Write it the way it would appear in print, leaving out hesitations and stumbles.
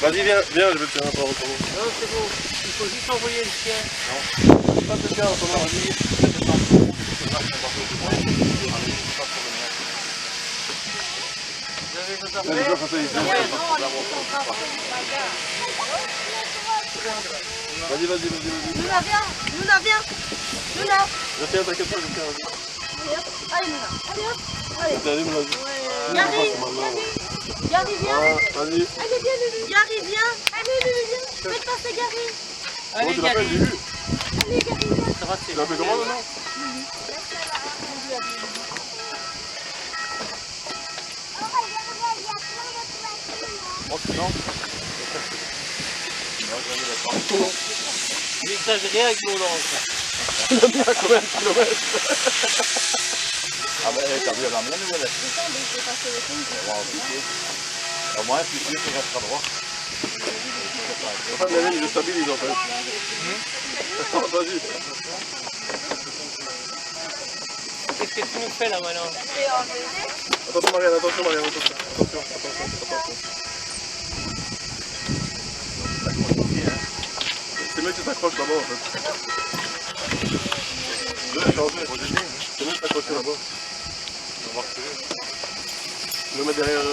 Vas-y, viens, viens, je vais te faire un peu retourner. Non, c'est bon. Il faut juste envoyer le chien. Pas de bien, autrement, vas-y. Vous avez vos Vas-y, affaires. je fais ça. Vas-y, vas-y, vas-y. Luna, viens. Luna, viens. Luna. Je tiens, t'inquiète pas, je tiens, vas-y. Allez, Luna. Allez, hop. Allez. T'es allé, vas-y. Gary. Gary, viens. Ah, vas-y. Allez, viens, Lulu. Gary, viens. Allez, Lulu, viens. Faites passer Gary. Oh, Allez, tu l'appelles, Gary. Lulu. Allez, Gary, viens. Ça va, Tu l'appelles comment, maintenant? Oh, non. J'ai exagéré avec mon lance. Tu l'as mis à combien de kilomètres? Ah ben t'as vu la mienne ou elle est? Au moins plus sûr qu'il restera droit. Enfin, la mienne, il le stabilise en fait. Vas-y. Qu'est-ce que tu nous fais là maintenant? Attention, Marianne, attention, Marianne, attention. Attention, attention, attention. C'est mieux que tu t'accroches là-bas en fait. Je vais changer. C'est mieux de t'accrocher là-bas. Je vais mettre derrière.